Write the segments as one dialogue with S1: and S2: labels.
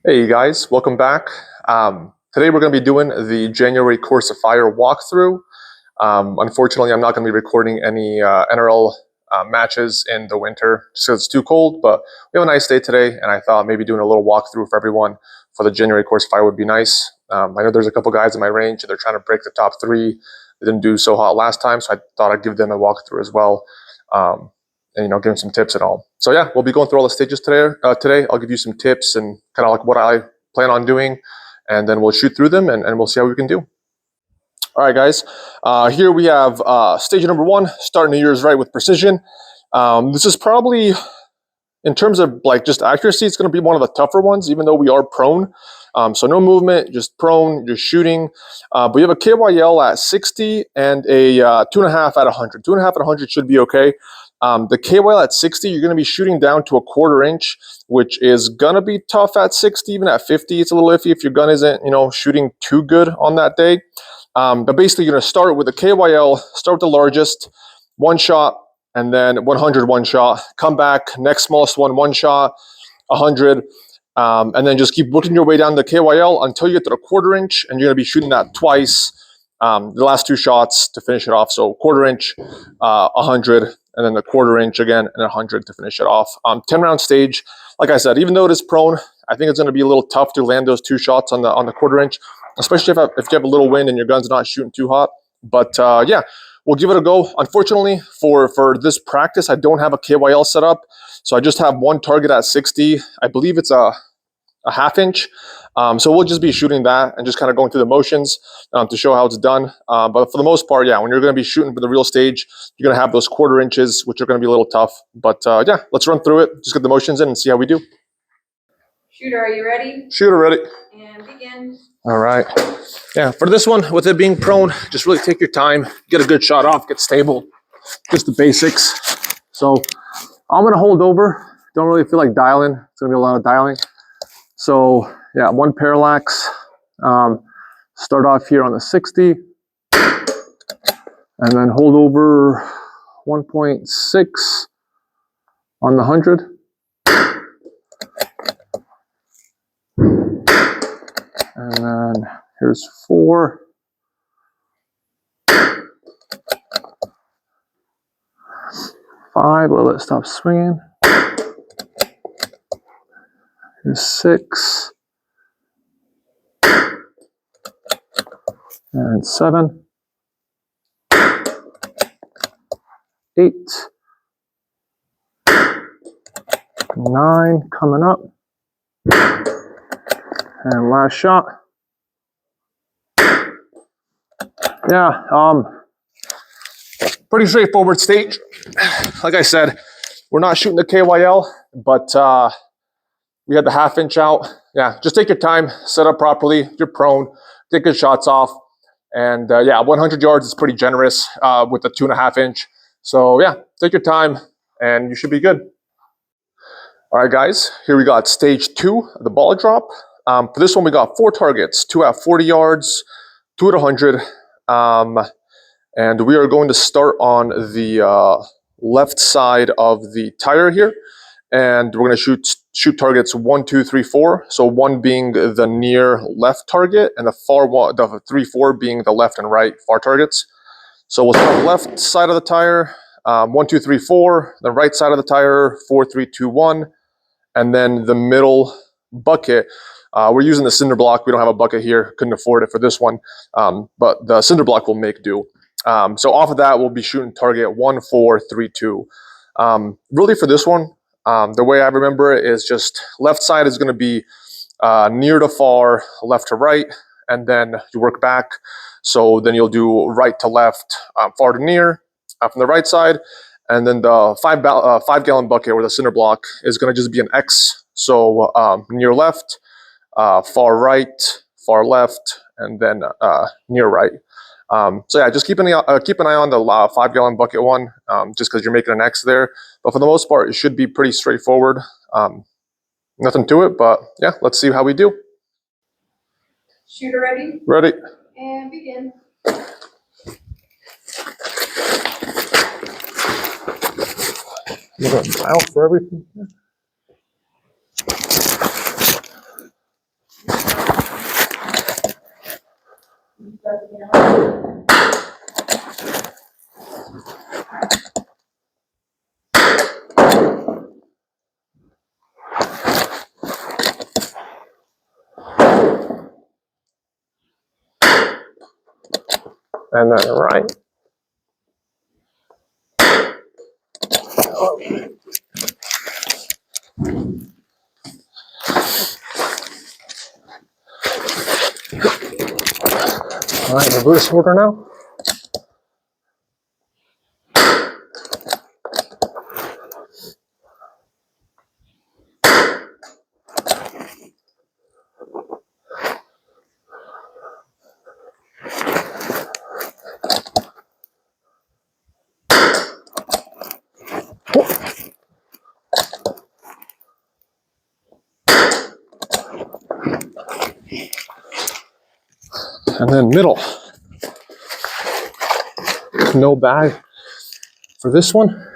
S1: Hey guys, welcome back. Today we're going to be doing the January Course of Fire walkthrough. Unfortunately, I'm not going to be recording any NRL matches in the winter just because it's too cold, but we have a nice day today, and I thought maybe doing a little walkthrough for everyone for the January Course of Fire would be nice. I know there's a couple guys in my range, and they're trying to break the top three. They didn't do so hot last time, so I thought I'd give them a walkthrough as well. And give them some tips and all. So yeah, we'll be going through all the stages today. Today, I'll give you some tips and kind of like what I plan on doing, and then we'll shoot through them and we'll see how we can do. All right, guys. Here we have stage number 1, starting the years right with precision. This is probably, in terms of like just accuracy, it's going to be one of the tougher ones, even though we are prone. So no movement, just prone, just shooting. But we have a KYL at 60 and a 2.5 at 100. 2.5 at 100 should be okay. The KYL at 60, you're going to be shooting down to a 1/4 inch, which is going to be tough at 60. Even at 50, it's a little iffy if your gun isn't, shooting too good on that day. But basically, you're going to start with the KYL, start with the largest, one shot, and then 100 one shot. Come back, next smallest one shot, 100. And then just keep working your way down the KYL until you get to the 1/4 inch, and you're going to be shooting that twice, the last 2 shots to finish it off. So 1/4 inch, 100, and then the 1/4 inch again, and 100 to finish it off. 10-round stage. Like I said, even though it is prone, I think it's going to be a little tough to land those 2 shots on the 1/4 inch, especially if you have a little wind and your gun's not shooting too hot. But yeah, we'll give it a go. Unfortunately, for this practice, I don't have a KYL set up, so I just have one target at 60. I believe it's a 1/2 inch. So we'll just be shooting that and just kind of going through the motions to show how it's done. But for the most part, yeah, when you're going to be shooting for the real stage, you're going to have those 1/4 inches, which are going to be a little tough. But yeah, let's run through it. Just get the motions in and see how we do.
S2: Shooter, are you ready?
S1: Shooter, ready.
S2: And begin.
S1: All right. Yeah, for this one, with it being prone, just really take your time, get a good shot off, get stable, just the basics. So I'm going to hold over. Don't really feel like dialing. It's going to be a lot of dialing. So yeah, 1 parallax. Start off here on the 60, and then hold over 1.6 on the 100. And then here's 4. Five, let it stop swinging. Here's 6. And 7. 8. 9 coming up. And last shot. Yeah, pretty straightforward stage. Like I said, we're not shooting the KYL, but we had the 1/2 inch out. Yeah, just take your time, set up properly. If you're prone, get good shots off. And yeah, 100 yards is pretty generous with the 2.5 inch. So yeah, take your time and you should be good. All right, guys, here we got stage 2, the ball drop. For this one, we got 4 targets, 2 at 40 yards, 2 at 100. And we are going to start on the left side of the tire here. And we're going to shoot targets 1, 2, 3, 4. So 1 being the near left target, and the 3, 4 being the left and right far targets. So we'll start on the left side of the tire, 1, 2, 3, 4. The right side of the tire, 4, 3, 2, 1. And then the middle bucket, we're using the cinder block. We don't have a bucket here. Couldn't afford it for this one. But the cinder block will make do. So off of that, we'll be shooting target 1, 4, 3, 2. Really for this one, the way I remember it is just left side is going to be near to far, left to right, and then you work back. So then you'll do right to left, far to near from the right side. And then the 5-gallon bucket or the cinder block is going to just be an X. So near left, far right, far left, and then near right. So yeah, just keep an eye on the 5-gallon bucket one, just because you're making an X there. But for the most part, it should be pretty straightforward. Nothing to it, but yeah, let's see how we do.
S2: Shooter ready?
S1: Ready.
S2: And begin.
S1: I'm going to out for everything. and then right. All right, reverse order now. And then middle. No bag for this one.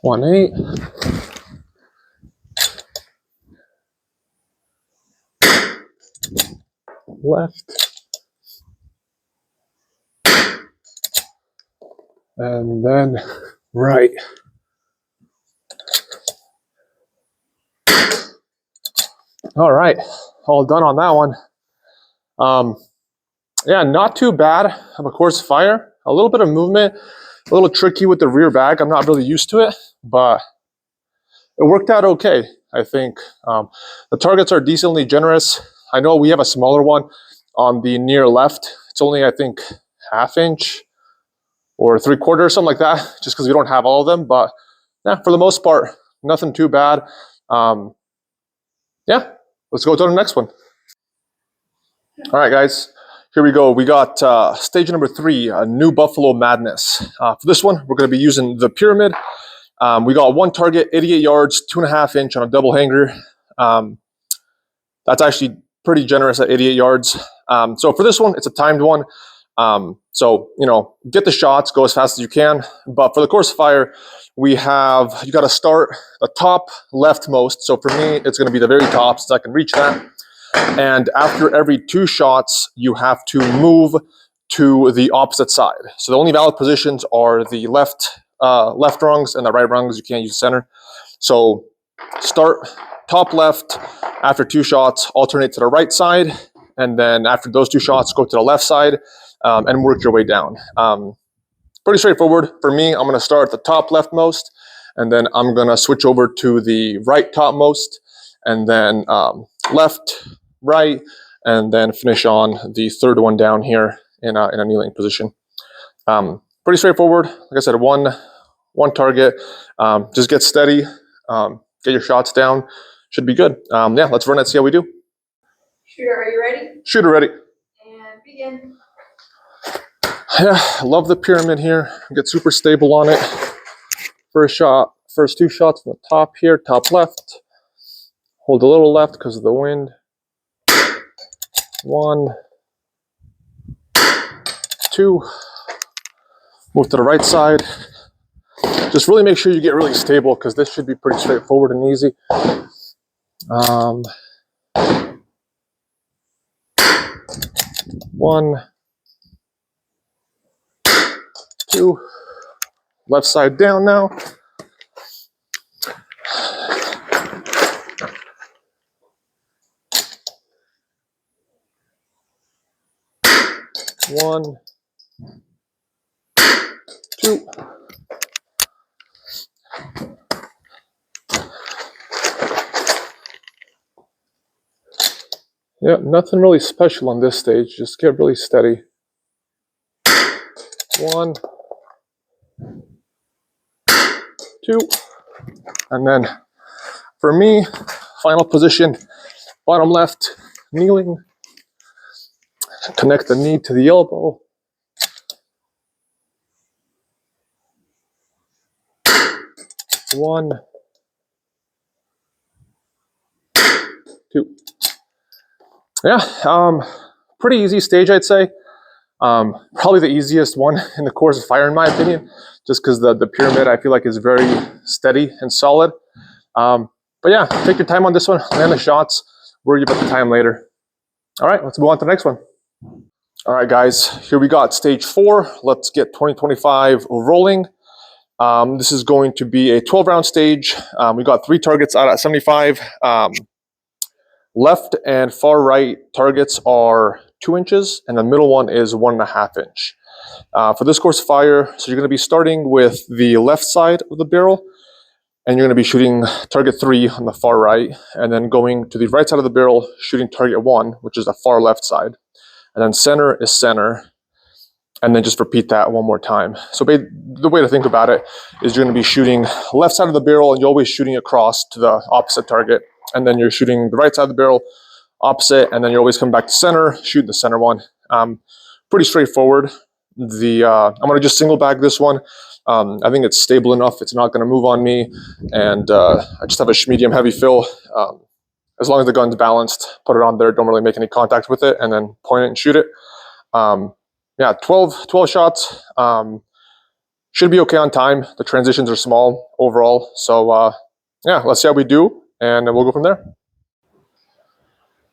S1: One eight. Left. And then right. All right, all done on that one. Yeah, not too bad of a course of fire. A little bit of movement, a little tricky with the rear bag. I'm not really used to it, but it worked out okay, I think. The targets are decently generous. I know we have a smaller one on the near left. It's only, I think, 1/2 inch or 3/4 or something like that, just because we don't have all of them. But yeah, for the most part, nothing too bad. Yeah, let's go to the next one. All right, guys, here we go. We got stage number 3, New Buffalo Madness. For this one, we're going to be using the pyramid. We got one target, 88 yards, 2.5 inch on a double hanger. That's actually pretty generous at 88 yards. So for this one, it's a timed one. So, you know, get the shots, go as fast as you can. But for the course of fire, you got to start the top leftmost. So for me, it's going to be the very top since I can reach that. And after every 2 shots, you have to move to the opposite side. So the only valid positions are the left rungs and the right rungs. You can't use the center. So start top left. After 2 shots, alternate to the right side. And then after those 2 shots, go to the left side and work your way down. Pretty straightforward. For me, I'm going to start at the top leftmost, and then I'm going to switch over to the right topmost, and then left, right, and then finish on the 3rd one down here in a kneeling position. Pretty straightforward. Like I said, one target. Just get steady. Get your shots down. Should be good. Yeah, let's run it, see how we do.
S2: Shooter, are you ready?
S1: Shooter ready.
S2: And begin.
S1: Yeah, I love the pyramid here. Get super stable on it. First 2 shots from the top here, top left. Hold a little left because of the wind. 1, 2. Move to the right side. Just really make sure you get really stable because this should be pretty straightforward and easy. 1, 2. Left side down now. 1, 2. Yeah, nothing really special on this stage. Just get really steady. 1, 2. And then for me, final position, bottom left, kneeling. Connect the knee to the elbow. 1, 2. Yeah, pretty easy stage, I'd say. Probably the easiest one in the course of fire, in my opinion, just because the pyramid, I feel like, is very steady and solid. But yeah, take your time on this one, land the shots, worry about the time later. All right, let's move on to the next one. All right, guys, here we got stage 4. Let's get 2025 rolling. This is going to be a 12-round stage. We got 3 targets out at 75. Left and far right targets are 2 inches, and the middle one is 1.5 inch. For this course of fire, so you're going to be starting with the left side of the barrel, and you're going to be shooting target 3 on the far right, and then going to the right side of the barrel, shooting target 1, which is the far left side, and then center is center, and then just repeat that one more time. So the way to think about it is you're going to be shooting left side of the barrel, and you're always shooting across to the opposite target, and then you're shooting the right side of the barrel opposite, and then you always come back to center, shoot the center one. Pretty straightforward. I'm going to just single bag this one. I think it's stable enough. It's not going to move on me, and I just have a medium heavy fill. As long as the gun's balanced, put it on there. Don't really make any contact with it, and then point it and shoot it. Yeah, 12 shots. Should be okay on time. The transitions are small overall. So yeah, let's see how we do, and then we'll go from there.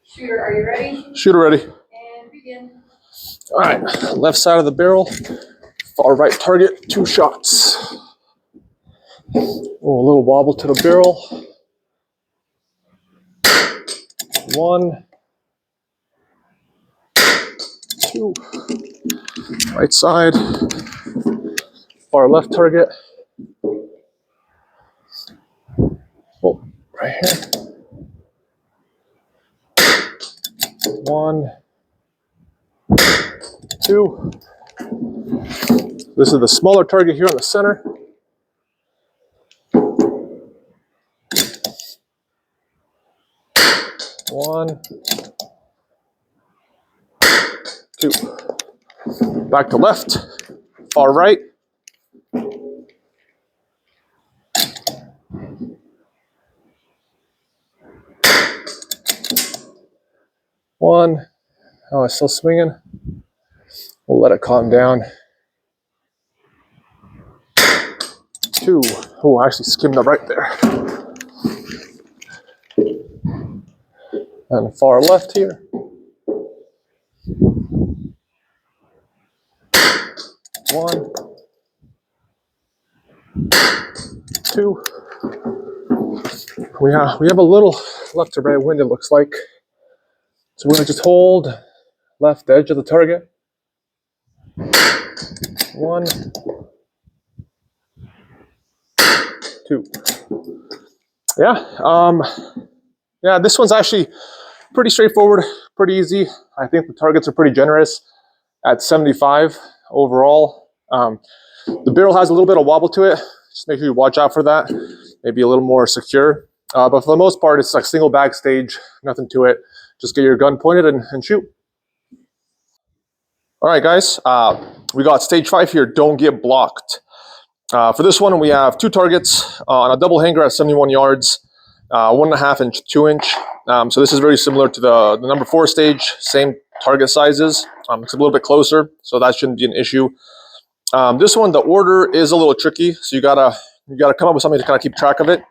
S2: Shooter, are you ready?
S1: Shooter ready.
S2: And begin.
S1: All right, left side of the barrel, far right target, 2 shots. Oh, a little wobble to the barrel. 1, 2. Right side, far left target. Oh, right here. 1, 2. This is the smaller target here on the center. 1, 2. Back to left, far right. 1. Oh, it's still swinging. We'll let it calm down. 2. Oh, I actually skimmed the right there. And far left here. 1, 2. We have a little left to right wind, it looks like. So we're going to just hold left edge of the target. 1, 2. Yeah, this one's actually pretty straightforward, pretty easy. I think the targets are pretty generous at 75 overall. The barrel has a little bit of wobble to it. Just make sure you watch out for that. Maybe a little more secure. But for the most part, it's like single bag stage, nothing to it. Just get your gun pointed and shoot. All right, guys, we got stage 5 here, don't get blocked. For this one, we have 2 targets on a double hanger at 71 yards, 1.5 inch, 2 inch. So this is very similar to the number 4 stage, same target sizes. It's a little bit closer, so that shouldn't be an issue. This one, the order is a little tricky, so you gotta come up with something to kind of keep track of it.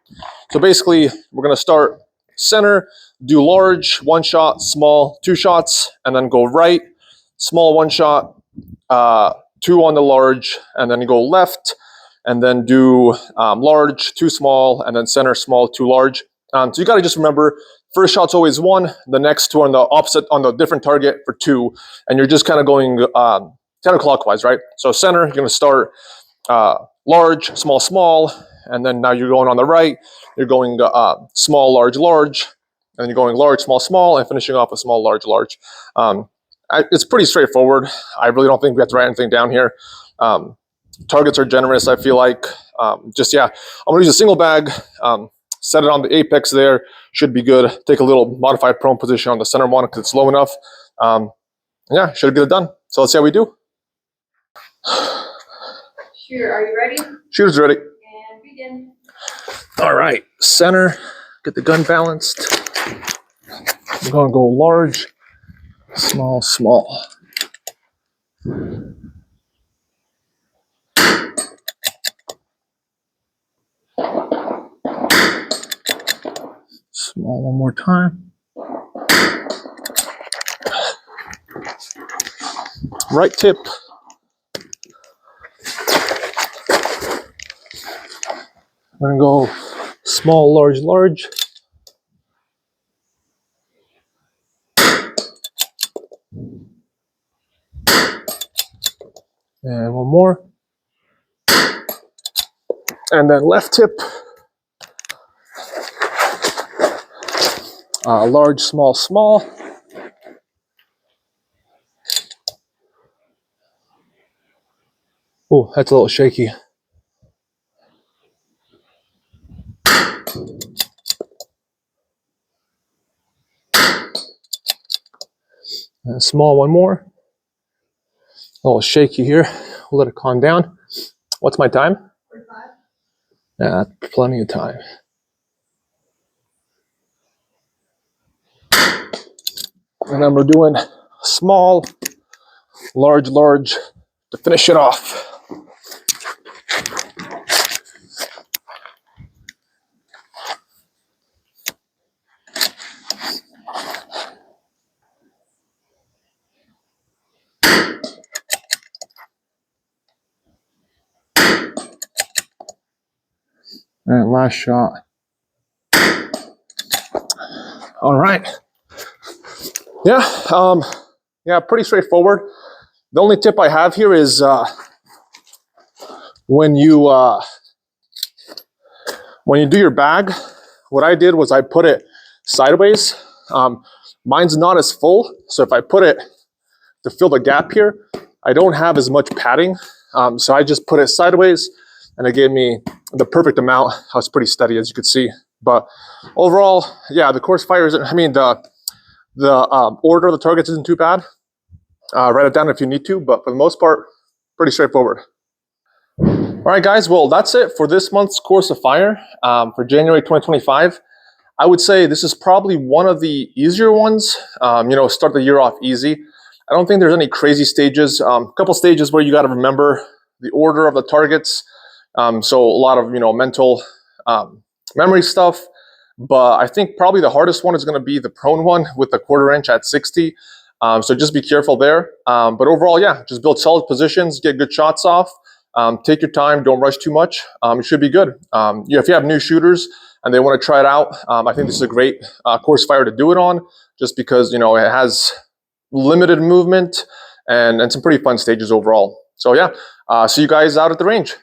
S1: So basically, we're gonna start center, do large, 1 shot, small, 2 shots, and then go right, small, 1 shot, 2 on the large, and then go left, and then do large, 2 small, and then center, small, 2 large. So you gotta just remember, first shot's always 1, the next 2 on the opposite, on the different target for 2, and you're just kind of going counterclockwise, right? So center, you're gonna start large, small, small, and then now you're going on the right, you're going small, large, large, and then you're going large, small, small, and finishing off with small, large, large. It's pretty straightforward. I really don't think we have to write anything down here. Targets are generous, I feel like. I'm gonna use a single bag, set it on the apex there, should be good. Take a little modified prone position on the center one because it's low enough. Yeah, should get it done. So let's see how we do.
S2: Shooter, are you ready?
S1: Shooter's ready.
S2: And begin.
S1: All right, center, get the gun balanced. We're gonna go large, small, small. Small one more time. Right tip. I'm gonna go small, large, large. And one more. And then left tip. Large, small, small. Oh, that's a little shaky. And a small one more. A little shaky here. We'll let it calm down. What's my time?
S2: 45.
S1: Yeah, plenty of time. And then we're doing small, large, large to finish it off. And last shot. All right. Yeah, pretty straightforward. The only tip I have here is when you do your bag, what I did was I put it sideways. Mine's not as full, so if I put it to fill the gap here, I don't have as much padding. So I just put it sideways, and it gave me the perfect amount. I was pretty steady, as you could see. But overall, yeah, the course fire isn't. I mean, the order of the targets isn't too bad. Write it down if you need to, but for the most part, pretty straightforward. All right, guys. Well, that's it for this month's Course of Fire for January 2025. I would say this is probably one of the easier ones. Start the year off easy. I don't think there's any crazy stages. A couple stages where you got to remember the order of the targets. So a lot of mental memory stuff. But I think probably the hardest one is going to be the prone one with the 1/4 inch at 60. So just be careful there. But overall, yeah, just build solid positions, get good shots off. Take your time, don't rush too much. It should be good. If you have new shooters and they want to try it out, I think this is a great course fire to do it on, just because it has limited movement and some pretty fun stages overall. So yeah, see you guys out at the range.